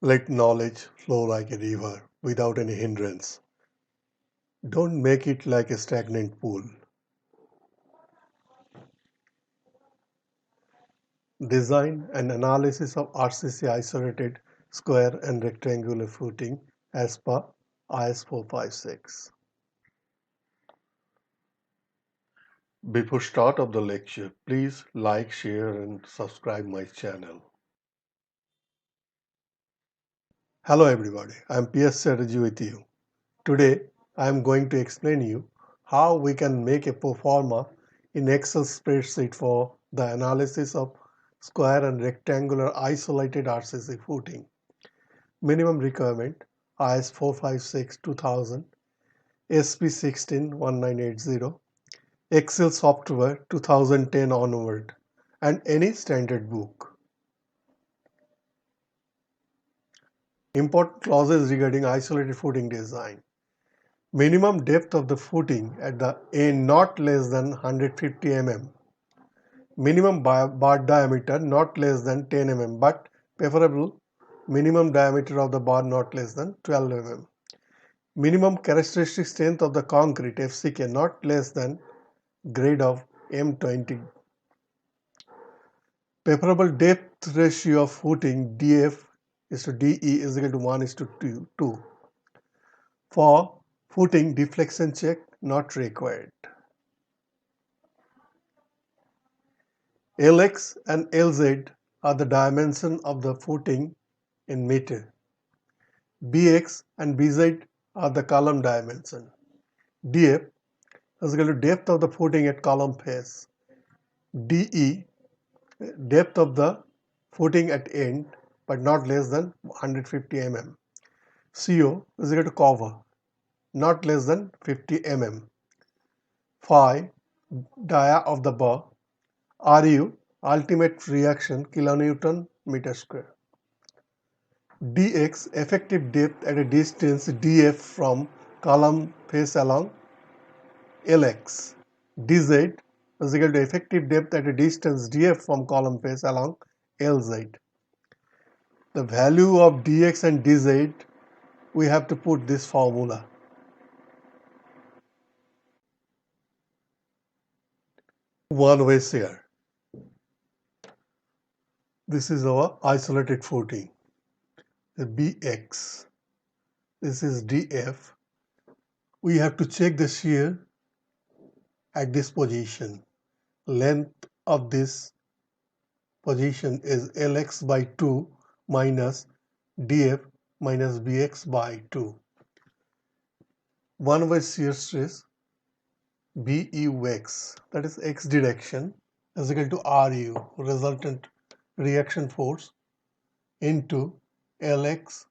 Let knowledge flow like a river without any hindrance. Don't make it like a stagnant pool. Design and analysis of RCC isolated square and rectangular footing as per IS 456. Before start of the lecture, please like, share and subscribe my channel. Hello everybody, I am PS Strategy with you. Today I am going to explain you how we can make a pro forma in Excel spreadsheet for the analysis of square and rectangular isolated RCC footing. Minimum requirement IS 456 2000, SP 16 1980, Excel software 2010 onward, and any standard book. Important clauses regarding isolated footing design. Minimum depth of the footing at the end not less than 150 mm. Minimum bar diameter not less than 10 mm, but preferable minimum diameter of the bar not less than 12 mm. Minimum characteristic strength of the concrete FCK not less than grade of M20. Preferable depth ratio of footing DF is to DE is equal to 1 is to 2. For footing, deflection check not required. LX and LZ are the dimension of the footing in meter. BX and BZ are the column dimension. DF is equal to depth of the footing at column face. DE, depth of the footing at end but not less than 150 mm. CO is equal to cover not less than 50 mm. Phi, dia of the bar. RU, ultimate reaction kilonewton meter square. dx, effective depth at a distance df from column face along lx. dz is equal to effective depth at a distance df from column face along lz. The value of dx and dz, we have to put this formula. One-way shear. This is our isolated footing. The Bx. This is df. We have to check the shear at this position. Length of this position is Lx by 2 minus df minus Bx by 2. One-way shear stress Bux, that is x direction, is equal to Ru, resultant reaction force, into Lx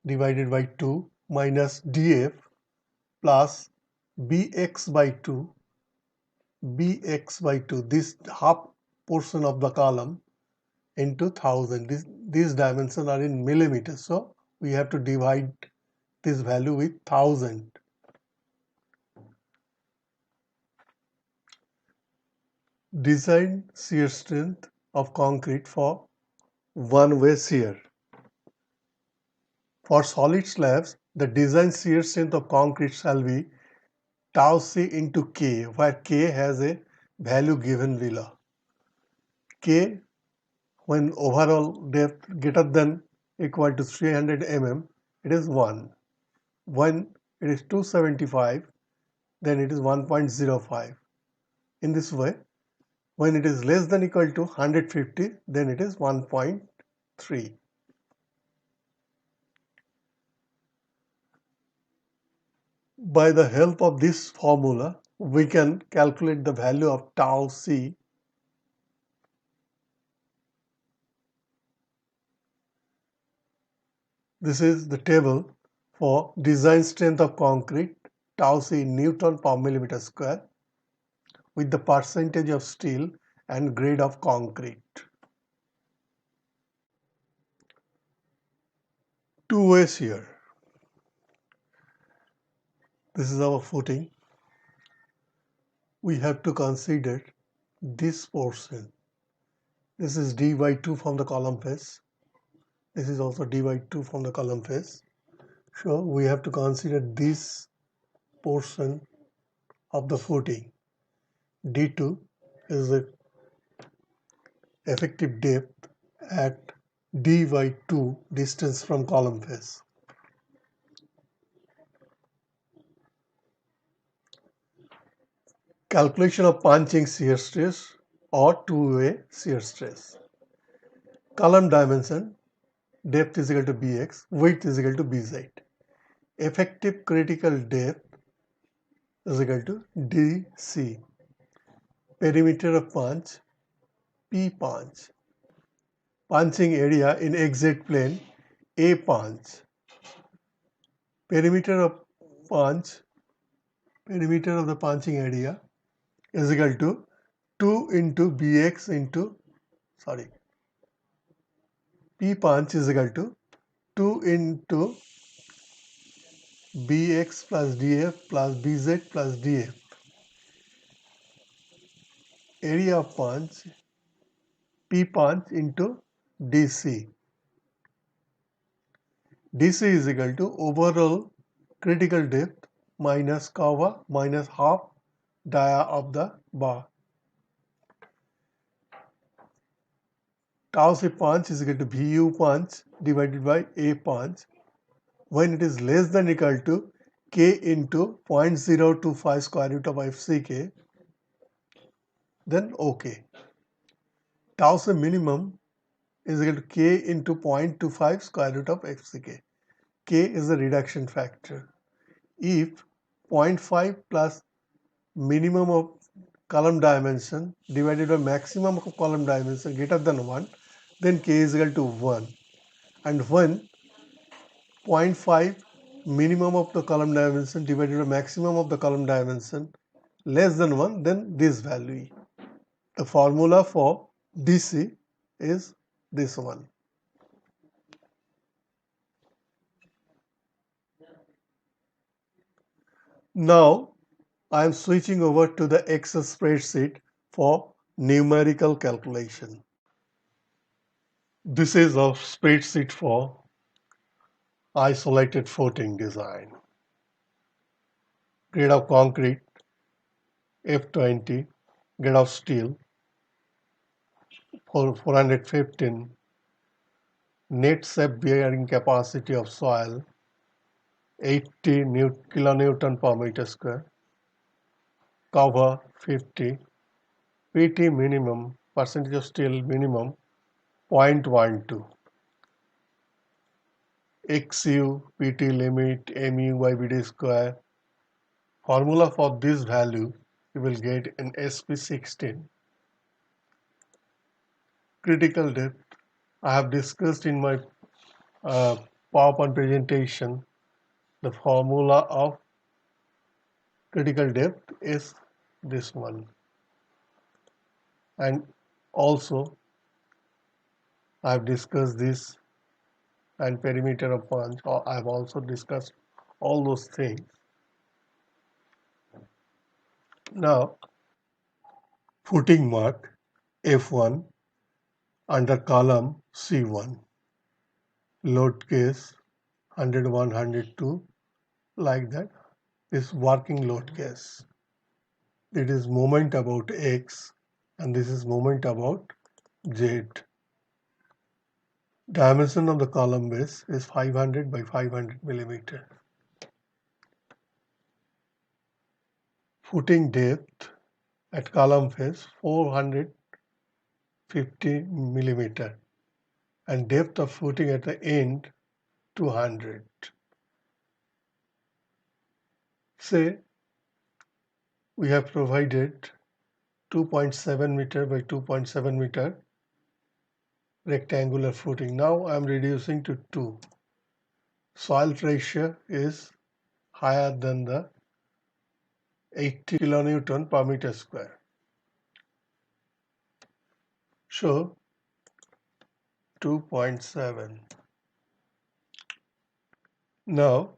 divided by 2 minus df plus Bx by 2, this half portion of the column, into 1000. These dimensions are in millimeters, so we have to divide this value with 1000. Design shear strength of concrete for one-way shear. For solid slabs, the design shear strength of concrete shall be tau c into k, where k has a value given below. K, when overall depth greater than equal to 300 mm, it is 1. When it is 275, then it is 1.05. In this way, when it is less than equal to 150, then it is 1.3. By the help of this formula, we can calculate the value of tau c. This is the table for design strength of concrete, tau c in Newton per millimeter square, with the percentage of steel and grade of concrete. Two-way shear. This is our footing. We have to consider this portion. This is d by 2 from the column face. This is also d by 2 from the column face. So we have to consider this portion of the footing. D2 is the effective depth at d by 2 distance from column face. Calculation of punching shear stress or two-way shear stress. Column dimension, depth is equal to bx, width is equal to bz. Effective critical depth is equal to dc. Perimeter of punch, p punch. Punching area in exit plane, a punch. Perimeter of the punching area is equal to 2 into bx into, p punch is equal to 2 into bx plus df plus bz plus df. Area of punch, p punch into dc. dc is equal to overall critical depth minus cover minus half dia of the bar. Tau C punch is equal to Vu punch divided by A punch when it is less than or equal to K into 0.025 square root of FCK, then OK. Tau C minimum is equal to K into 0.25 square root of FCK. K is the reduction factor. If 0.5 plus minimum of column dimension divided by maximum of column dimension greater than 1, then K is equal to 1. And when 0.5 minimum of the column dimension divided by maximum of the column dimension less than 1, then this value. The formula for DC is this one. Now I am switching over to the Excel spreadsheet for numerical calculation. This is a spreadsheet for isolated footing design. Grade of concrete F20, grade of steel 415, net shape bearing capacity of soil 80 kilonewton per meter square, cover 50, PT minimum, percentage of steel minimum 0.12, XU, PT limit, MU by BD square. Formula for this value you will get in SP16. Critical depth I have discussed in my PowerPoint presentation. The formula of critical depth is this one. And also I have discussed this and perimeter of punch. I have also discussed all those things. Now footing mark F1 under column C1, load case 101, 102, like that is working load case. It is moment about X and this is moment about Z. Dimension of the column base is 500 by 500 millimeter. Footing depth at column face 450 millimeter and depth of footing at the end 200. Say we have provided 2.7 meter by 2.7 meter rectangular footing. Now I am reducing to 2. Soil ratio is higher than the 80 kilonewton per meter square. So 2.7. Now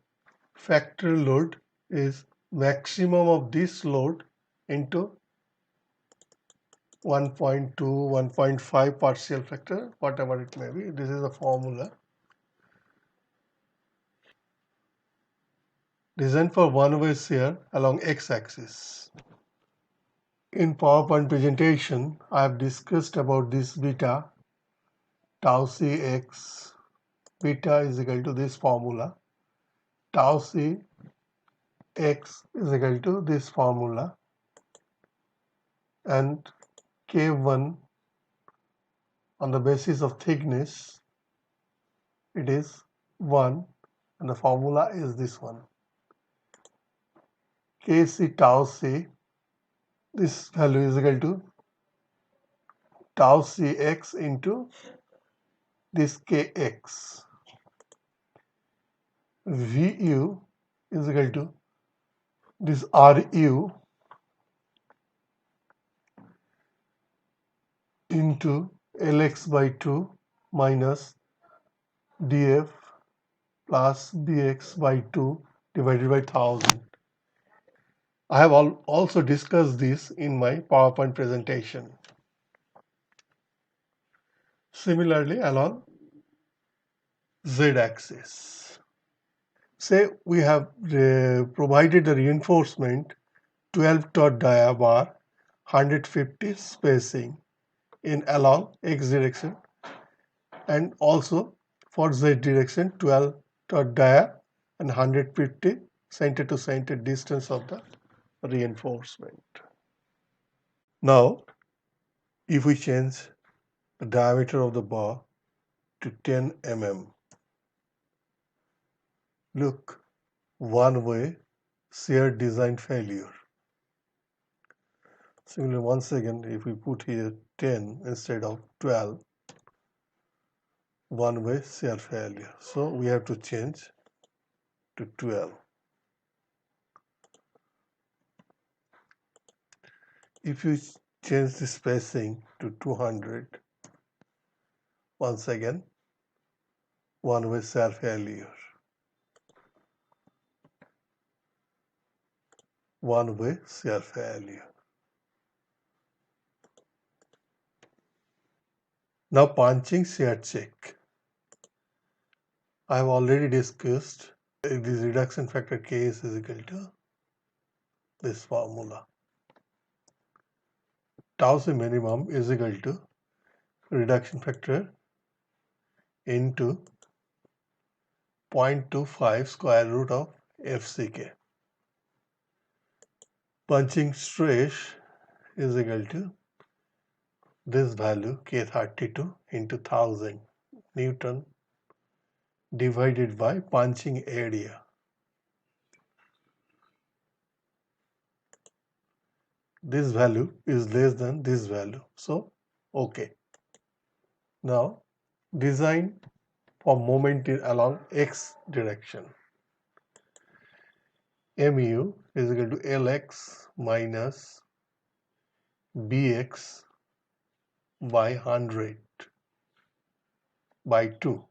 factor load is maximum of this load into 1.2, 1.5 partial factor, whatever it may be. This is the formula. Designed for one-way shear along x-axis. In PowerPoint presentation, I have discussed about this beta, tau c x. Beta is equal to this formula. Tau c x is equal to this formula. And K1 on the basis of thickness, it is 1, and the formula is this one. Kc tau c, this value is equal to tau cx into this kx. Vu is equal to this Ru into Lx by 2 minus df plus bx by 2 divided by 1000. I have also discussed this in my PowerPoint presentation. Similarly, along z-axis, say we have provided the reinforcement 12 tot dia bar 150 spacing in along x direction, and also for z direction 12 tot dia and 150 center to center distance of the reinforcement. Now, if we change the diameter of the bar to 10 mm, look, one-way shear design failure. Similarly, once again, if we put here 10 instead of 12, one-way shear failure. So we have to change to 12. If you change the spacing to 200, once again, one-way shear failure. One-way shear failure. Now punching shear check. I have already discussed this reduction factor Ks is equal to this formula. Tau c minimum is equal to reduction factor into 0.25 square root of FCK. Punching stress is equal to this value K32 into 1000 Newton divided by punching area. This value is less than this value, so okay. Now design for moment along x direction. Mu is equal to Lx minus Bx by 100 by 2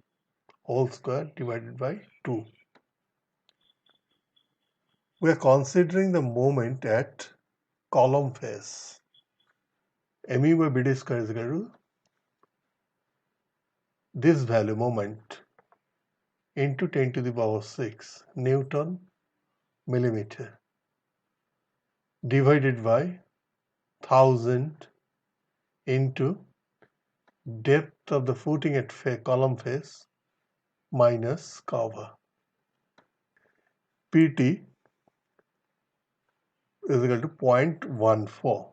whole square divided by 2. We are considering the moment at column face. Mu by Bd square is equal to this value moment into 10 to the power 6 Newton millimeter divided by 1000 into depth of the footing at column face minus cover. Pt is equal to 0.14.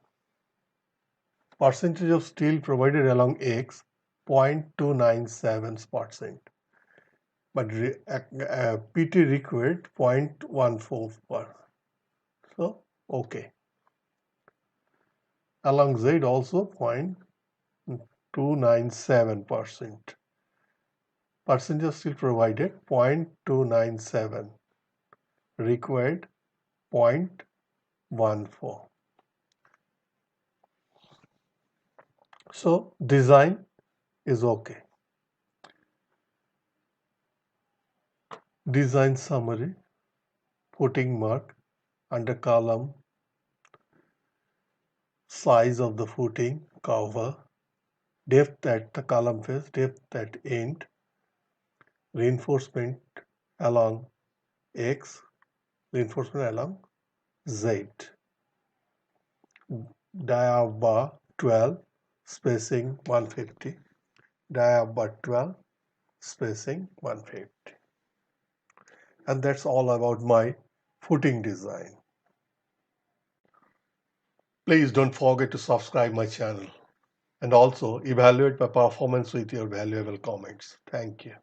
Percentage of steel provided along X 0.297%, but PT required 0.14%. So okay. Along Z also 0.297%. Percentage of steel provided 0.297, required 0.14. So design is okay. Design summary, footing mark under column, size of the footing, cover, depth at the column face, depth at end, reinforcement along X, reinforcement along Z. Dia of bar 12, spacing 150. Dia of bar 12, spacing 150. And that's all about my footing design. Please don't forget to subscribe my channel and also evaluate my performance with your valuable comments. Thank you.